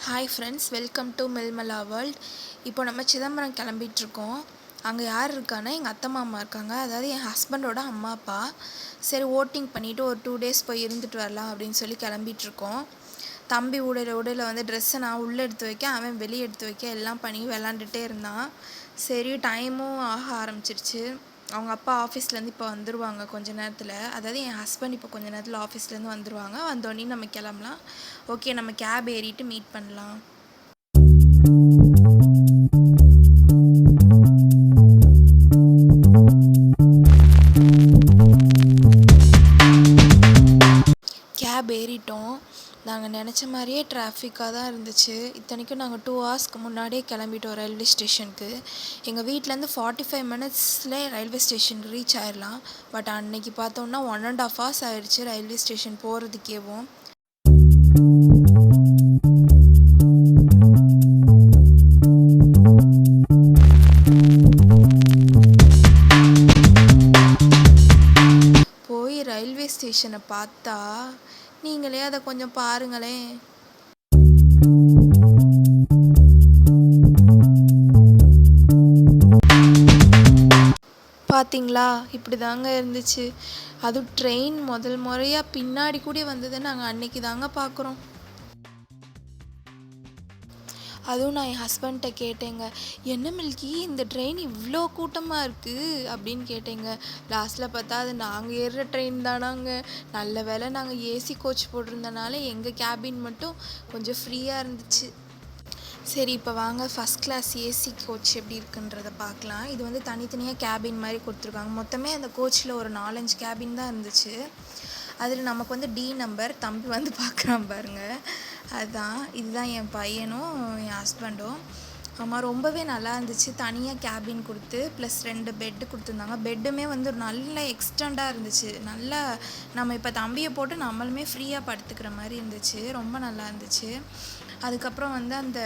Hi friends, welcome to Milmala world. இப்போ நம்ம சிதம்பரம் கிளம்பிகிட்ருக்கோம். அங்கே யார் இருக்கான்னா எங்கள் அத்தை மாமா இருக்காங்க, அதாவது என் ஹஸ்பண்டோட அம்மா அப்பா. சரி, ஓட்டிங் பண்ணிவிட்டு ஒரு 2 days போய் இருந்துட்டு வரலாம் அப்படின்னு சொல்லி கிளம்பிகிட்ருக்கோம். தம்பி உடையில் வந்து ட்ரெஸ்ஸை நான் உள்ளே எடுத்து வைக்க, அவன் வெளியே எடுத்து வைக்க எல்லாம் பண்ணி விளாண்டுட்டே இருந்தான். சரி, டைமும் ஆக ஆரம்பிச்சிருச்சு. அவங்க அப்பா ஆஃபீஸ்லேருந்து இப்போ வந்துடுவாங்க கொஞ்ச நேரத்தில். அதாவது என் ஹஸ்பண்ட் இப்போ கொஞ்ச நேரத்தில் ஆஃபீஸ்லேருந்து வந்துடுவாங்க. வந்தோடனே நம்ம கிளம்பலாம். ஓகே, நம்ம கேப் ஏறிட்டு மீட் பண்ணலாம். கேப் ஏறிட்டோம். நாங்கள் நினச்ச மாதிரியே டிராஃபிக்காக தான் இருந்துச்சு. இத்தனைக்கும் நாங்கள் 2 hours முன்னாடியே கிளம்பிட்டோம் ரயில்வே ஸ்டேஷனுக்கு. எங்கள் வீட்டிலேருந்து 45 minutes ரயில்வே ஸ்டேஷனுக்கு ரீச் ஆயிடலாம். பட் அன்னைக்கு பார்த்தோன்னா 1.5 hours ஆயிடுச்சு ரயில்வே ஸ்டேஷன் போகிறதுக்கேவும். போய் ரயில்வே ஸ்டேஷனை பார்த்தா நீங்களே அதை கொஞ்சம் பாருங்களேன். பார்த்தீங்களா, இப்படி தாங்க இருந்துச்சு. அதுவும் ட்ரெயின் முதல் முறையாக பின்னாடி கூட வந்ததை நாங்கள் அன்னைக்கு தாங்க பார்க்குறோம். அதுவும் நான் என் ஹஸ்பண்ட்ட கேட்டேங்க, என்ன மில்கி இந்த ட்ரெயின் இவ்வளோ கூட்டமாக இருக்குது அப்படின்னு கேட்டேங்க. லாஸ்ட்டில் பார்த்தா அது நாங்கள் ஏறுற ட்ரெயின் தானாங்க. நல்ல வேளை நாங்கள் ஏசி கோச் போட்டிருந்தனால எங்கள் கேபின் மட்டும் கொஞ்சம் ஃப்ரீயாக இருந்துச்சு. சரி, இப்போ வாங்க ஃபஸ்ட் கிளாஸ் ஏசி கோச் எப்படி இருக்குன்றதை பார்க்கலாம். இது வந்து தனித்தனியாக கேபின் மாதிரி கொடுத்துருக்காங்க. மொத்தமே அந்த கோச்சில் ஒரு 4-5 கேபின் தான் இருந்துச்சு. அதில் நமக்கு வந்து டி நம்பர், தம்பி வந்து பார்க்குறான் பாருங்கள், அதுதான். இதுதான் என் பையனும் என் ஹஸ்பண்டும். ஆமாம், ரொம்பவே நல்லா இருந்துச்சு. தனியாக கேபின் கொடுத்து ப்ளஸ் 2 பெட்டு கொடுத்துருந்தாங்க. பெட்டுமே வந்து நல்ல எக்ஸ்டெண்டாக இருந்துச்சு. நல்லா நம்ம இப்போ தம்பியை போட்டு நம்மளுமே ஃப்ரீயாக படுத்துக்கிற மாதிரி இருந்துச்சு. ரொம்ப நல்லா இருந்துச்சு. அதுக்கப்புறம் வந்து அந்த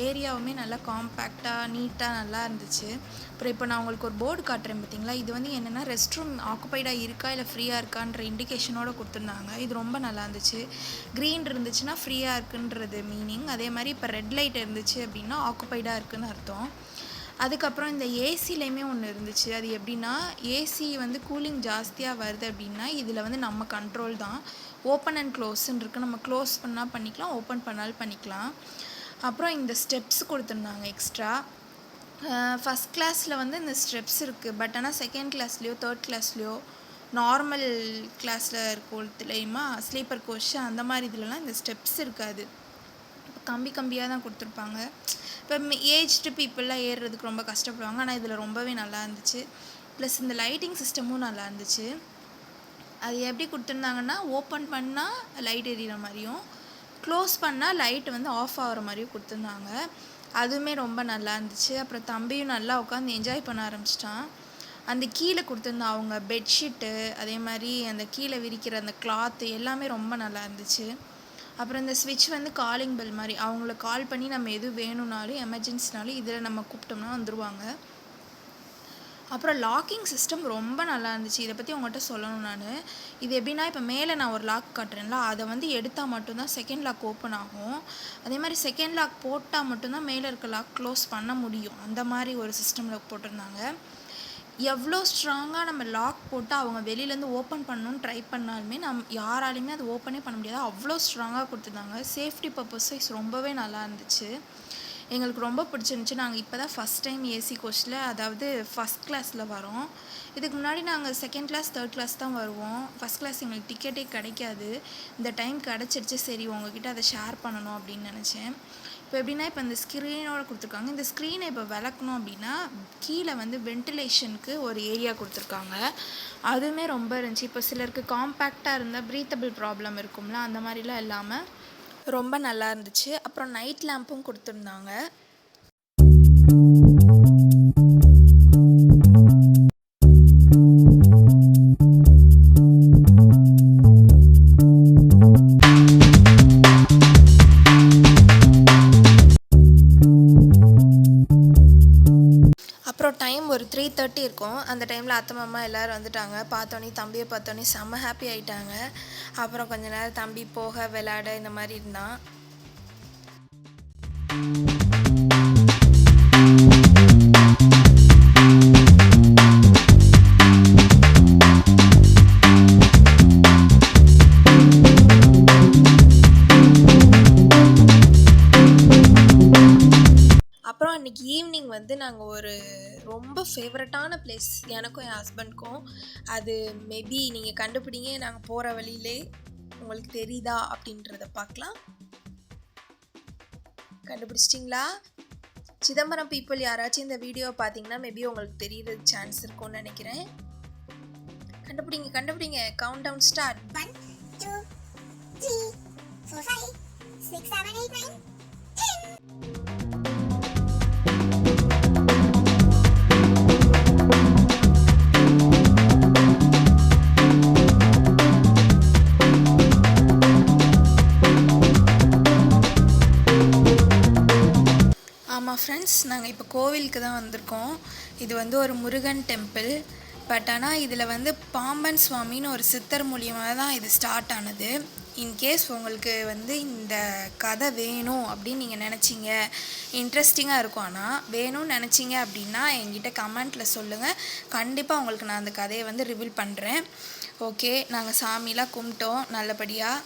ஏரியாவுமே நல்லா காம்பேக்டாக நீட்டாக நல்லா இருந்துச்சு. அப்புறம் இப்போ நான் உங்களுக்கு ஒரு போர்டு காட்டுறேன் பார்த்தீங்களா, இது வந்து என்னென்னா ரெஸ்ட் ரூம் ஆக்குபைடாக இருக்கா இல்லை ஃப்ரீயாக இருக்கான்ற இண்டிகேஷனோடு கொடுத்துருந்தாங்க. இது ரொம்ப நல்லா இருந்துச்சு. க்ரீன் இருந்துச்சுன்னா ஃப்ரீயாக இருக்குன்றது மீனிங். அதே மாதிரி இப்போ ரெட் லைட் இருந்துச்சு அப்படின்னா ஆக்குபைடாக இருக்குதுன்னு அர்த்தம். அதுக்கப்புறம் இந்த ஏசிலையுமே ஒன்று இருந்துச்சு. அது எப்படின்னா, ஏசி வந்து கூலிங் ஜாஸ்தியாக வருது அப்படின்னா இதில் வந்து நம்ம கண்ட்ரோல் தான். ஓப்பன் அண்ட் க்ளோஸ்ன்னு இருக்குது. நம்ம க்ளோஸ் பண்ணால் பண்ணிக்கலாம், ஓப்பன் பண்ணாலும் பண்ணிக்கலாம். அப்புறம் இந்த ஸ்டெப்ஸ் கொடுத்துருந்தாங்க எக்ஸ்ட்ரா. ஃபஸ்ட் கிளாஸில் வந்து இந்த ஸ்டெப்ஸ் இருக்குது. பட் ஆனால் செகண்ட் கிளாஸ்லேயோ தேர்ட் கிளாஸ்லேயோ நார்மல் கிளாஸில் இருக்கும் தெரியுமா, ஸ்லீப்பர் கோச் அந்த மாதிரி இதுலலாம் இந்த ஸ்டெப்ஸ் இருக்காது. கம்பியாக தான் கொடுத்துருப்பாங்க. இப்போ ஏஜ்டு பீப்புளெலாம் ஏறுறதுக்கு ரொம்ப கஷ்டப்படுவாங்க. ஆனால் இதில் ரொம்பவே நல்லா இருந்துச்சு. ப்ளஸ் இந்த லைட்டிங் சிஸ்டமும் நல்லா இருந்துச்சு. அது எப்படி கொடுத்துருந்தாங்கன்னா, ஓப்பன் பண்ணால் லைட் எரியிற மாதிரியும், க்ளோஸ் பண்ணால் லைட் வந்து ஆஃப் ஆகிற மாதிரியும் கொடுத்துருந்தாங்க. அதுவுமே ரொம்ப நல்லா இருந்துச்சு. அப்புறம் தம்பியும் நல்லா உட்காந்து என்ஜாய் பண்ண ஆரம்பிச்சிட்டான். அந்த கீழே கொடுத்துருந்த அவங்க பெட்ஷீட்டு, அதே மாதிரி அந்த கீழே விரிக்கிற அந்த கிளாத்து எல்லாமே ரொம்ப நல்லா இருந்துச்சு. அப்புறம் இந்த ஸ்விட்ச் வந்து காலிங் பெல் மாதிரி, அவங்கள கால் பண்ணி நம்ம எது வேணும்னாலும் எமர்ஜென்சினாலும் இதில் நம்ம கூப்பிட்டோம்னா வந்துடுவாங்க. அப்புறம் லாக்கிங் சிஸ்டம் ரொம்ப நல்லா இருந்துச்சு. இதை பற்றி உங்கள்கிட்ட சொல்லணும் நான். இது எப்படின்னா, இப்போ மேலே நான் ஒரு லாக் காட்டுறேன்ல, அதை வந்து எடுத்தால் மட்டும்தான் செகண்ட் லாக் ஓப்பன் ஆகும். அதே மாதிரி செகண்ட் லாக் போட்டால் மட்டும்தான் மேலே இருக்க லாக் க்ளோஸ் பண்ண முடியும். அந்த மாதிரி ஒரு சிஸ்டமில் போட்டிருந்தாங்க. எவ்வளோ ஸ்ட்ராங்காக நம்ம லாக் போட்டு அவங்க வெளியிலேருந்து ஓப்பன் பண்ணணும்னு ட்ரை பண்ணாலுமே யாராலையுமே அது ஓப்பனே பண்ண முடியாது. அவ்வளோ ஸ்ட்ராங்காக கொடுத்துருந்தாங்க. சேஃப்டி பர்பஸ் ரொம்பவே நல்லா இருந்துச்சு. எங்களுக்கு ரொம்ப பிடிச்சிருந்துச்சி. நாங்கள் இப்போ தான் ஃபஸ்ட் டைம் ஏசி கோச்சில், அதாவது ஃபஸ்ட் கிளாஸில் வரோம். இதுக்கு முன்னாடி நாங்கள் செகண்ட் கிளாஸ் தேர்ட் கிளாஸ் தான் வருவோம். ஃபஸ்ட் கிளாஸ் எங்களுக்கு டிக்கெட்டே கிடைக்காது. இந்த டைம் கிடச்சிருச்சு. சரி, உங்ககிட்ட அதை ஷேர் பண்ணணும் அப்படின்னு நினச்சேன். இப்போ எப்படின்னா, இப்போ இந்த ஸ்க்ரீனோடு கொடுத்துருக்காங்க. இந்த ஸ்க்ரீனை இப்போ விளக்கணும் அப்படின்னா கீழே வந்து வென்டிலேஷனுக்கு ஒரு ஏரியா கொடுத்துருக்காங்க. அதுவுமே ரொம்ப இருந்துச்சு. இப்போ சிலருக்கு காம்பேக்டாக இருந்தால் ப்ரீத்தபிள் ப்ராப்ளம் இருக்கும்ல, அந்த மாதிரிலாம் இல்லாமல் ரொம்ப நல்லா இருந்துச்சு. அப்புறம் நைட் லேம்பும் கொடுத்துருந்தாங்க. அப்புறம் டைம் ஒரு 3:30 இருக்கும். அந்த டைமில் அத்தை மாமா எல்லோரும் வந்துட்டாங்க. தம்பியை பார்த்தோன்னே செம்ம ஹாப்பி ஆகிட்டாங்க. அப்புறம் கொஞ்ச நேரம் தம்பி போக விளையாட இந்த மாதிரி இருந்தான். அப்புறம் அன்றைக்கி ஈவினிங் வந்து நாங்கள் ஒரு ரொம்ப ஃபேவரட்டான பிளேஸ் எனக்கும் என் ஹஸ்பண்ட்க்கும். அது மேபி நீங்கள் கண்டுபிடிங்க, நாங்கள் போகிற வழியிலே உங்களுக்கு தெரியுதா அப்படின்றத பார்க்கலாம். கண்டுபிடிச்சிட்டிங்களா? சிதம்பரம் பீப்புள் யாராச்சும் இந்த வீடியோ பார்த்தீங்கன்னா மேபி உங்களுக்கு தெரியறதுக்கு சான்ஸ் இருக்கும்னு நினைக்கிறேன். கண்டுபிடிங்க. Countdown start. 1 2 3 4 5 6 7 8 9 10. ஆமாம் ஃப்ரெண்ட்ஸ், நாங்கள் இப்போ கோவிலுக்கு தான் வந்திருக்கோம். இது வந்து ஒரு முருகன் டெம்பிள். பட் ஆனால் இதில் வந்து பாம்பன் சுவாமின்னு ஒரு சித்தர் மூலியமாக தான் இது ஸ்டார்ட் ஆனது. இன்கேஸ் உங்களுக்கு வந்து இந்த கதை வேணும் அப்படின்னு நீங்கள் நினச்சிங்க, இன்ட்ரெஸ்டிங்காக இருக்கும், ஆனால் வேணும்னு நினச்சிங்க அப்படின்னா என்கிட்ட கமெண்ட்டில் சொல்லுங்கள். கண்டிப்பாக உங்களுக்கு நான் அந்த கதையை வந்து ரிவீல் பண்ணுறேன். ஓகே, நாங்கள் சாமிலாம் கும்பிட்டோம் நல்லபடியாக.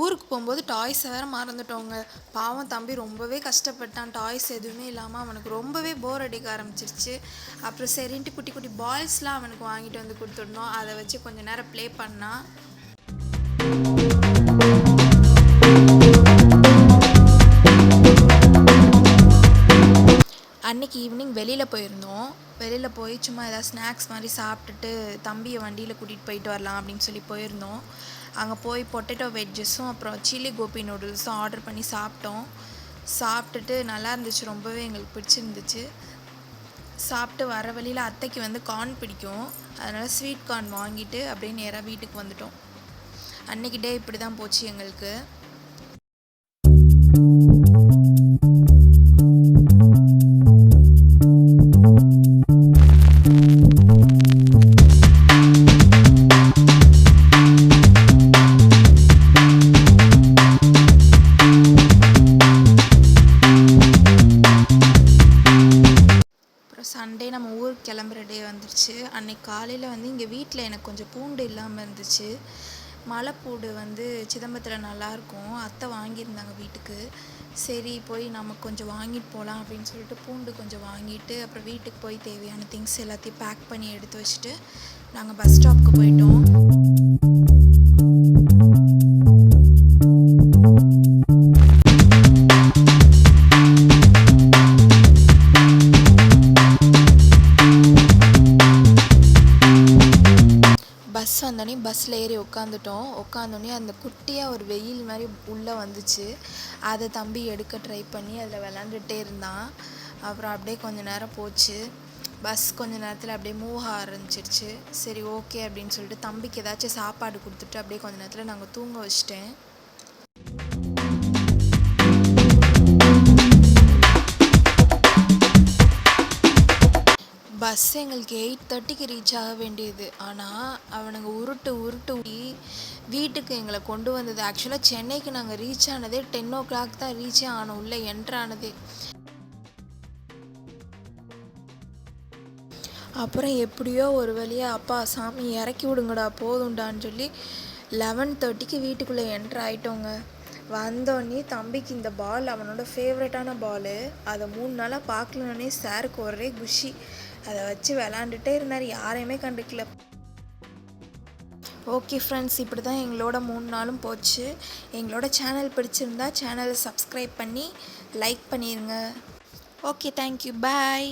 ஊருக்கு போகும்போது டாய்ஸை வேறு மறந்துட்டோங்க. பாவம் தம்பி ரொம்பவே கஷ்டப்பட்டான். டாய்ஸ் எதுவுமே இல்லாமல் அவனுக்கு ரொம்பவே போர் அடிக்க ஆரம்பிச்சிருச்சு. அப்புறம் சரின்ட்டு குட்டி குட்டி பால்ஸ்லாம் அவனுக்கு வாங்கிட்டு வந்து கொடுத்துடணும். அதை வச்சு கொஞ்சம் நேரம் ப்ளே பண்ணான். அன்றைக்கி ஈவினிங் வெளியில் போயிருந்தோம். வெளியில் போய் சும்மா ஏதாவது ஸ்நாக்ஸ் மாதிரி சாப்பிட்டுட்டு தம்பியை வண்டியில் கூட்டிகிட்டு போயிட்டு வரலாம் அப்படின்னு சொல்லி போயிருந்தோம். அங்கே போய் பொட்டேட்டோ வெஜ்ஜஸும் அப்புறம் சில்லி கோபி நூடுல்ஸும் ஆர்டர் பண்ணி சாப்பிட்டோம். சாப்பிட்டுட்டு நல்லா இருந்துச்சு, ரொம்பவே எங்களுக்கு பிடிச்சிருந்துச்சு. சாப்பிட்டு வர வழியில் அத்தைக்கு வந்து கார்ன் பிடிக்கும், அதனால் ஸ்வீட் கார்ன் வாங்கிட்டு அப்படியே நேராக வீட்டுக்கு வந்துட்டோம். அன்றைக்கி டே இப்படி தான் போச்சு எங்களுக்கு. சண்டே நம்ம ஊருக்கு கிளம்புற டே வந்துருச்சு. அன்றைக்கி காலையில் வந்து இங்கே வீட்டில் எனக்கு கொஞ்சம் பூண்டு இல்லாமல் இருந்துச்சு. மலைப்பூண்டு வந்து சிதம்பரத்தில் நல்லாயிருக்கும், அத்தை வாங்கியிருந்தாங்க வீட்டுக்கு. சரி போய் நம்ம கொஞ்சம் வாங்கிட்டு போகலாம் அப்படின்னு சொல்லிட்டு பூண்டு கொஞ்சம் வாங்கிட்டு அப்புறம் வீட்டுக்கு போய் தேவையான திங்ஸ் எல்லாத்தையும் பேக் பண்ணி எடுத்து வச்சுட்டு நாங்கள் பஸ் ஸ்டாப்புக்கு போயிட்டோம். பஸ் வந்தோடனே பஸ்ஸில் ஏறி உட்காந்தோடனே அந்த குட்டியாக ஒரு வெயில் மாதிரி உள்ளே வந்துச்சு. அதை தம்பி எடுக்க ட்ரை பண்ணி அதில் விளாண்டுட்டே இருந்தான். அப்புறம் அப்படியே கொஞ்சம் நேரம் போச்சு. பஸ் கொஞ்சம் நேரத்தில் அப்படியே மூவ் ஆரம்பிச்சிருச்சு. சரி ஓகே அப்படின்னு சொல்லிட்டு தம்பிக்கு ஏதாச்சும் சாப்பாடு கொடுத்துட்டு அப்படியே கொஞ்சம் நேரத்தில் நாங்கள் தூங்க வச்சிட்டேன். பஸ் எங்களுக்கு 8:30க்கு ரீச் ஆக வேண்டியது. ஆனால் அவனுங்க உருட்டு வீட்டுக்கு எங்களை கொண்டு வந்தது. ஆக்சுவலாக சென்னைக்கு நாங்கள் ரீச் ஆனதே 10 o'clock தான் ரீச்சே ஆனோம், உள்ளே என்ட்ரு ஆனதே. அப்புறம் எப்படியோ ஒரு வழியாக அப்பா சாமி இறக்கி விடுங்கடா போதும்டான்னு சொல்லி 11:30க்கு வீட்டுக்குள்ளே என்ட்ரு ஆகிட்டோங்க. வந்தோடனே தம்பிக்கு இந்த பால் அவனோட ஃபேவரட்டான பாலு, அதை 3 நாளாக பார்க்கலன்னே சாருக்கு ஒரே குஷி. அதை வச்சு விளாண்டுட்டே இருந்தார், யாரையுமே கண்டுக்கல. ஓகே ஃப்ரெண்ட்ஸ், இப்படி தான் எங்களோட 3 நாளும் போச்சு. எங்களோட சேனல் பிடிச்சிருந்தா சேனலை சப்ஸ்கிரைப் பண்ணி லைக் பண்ணிடுங்க. Okay thank you bye.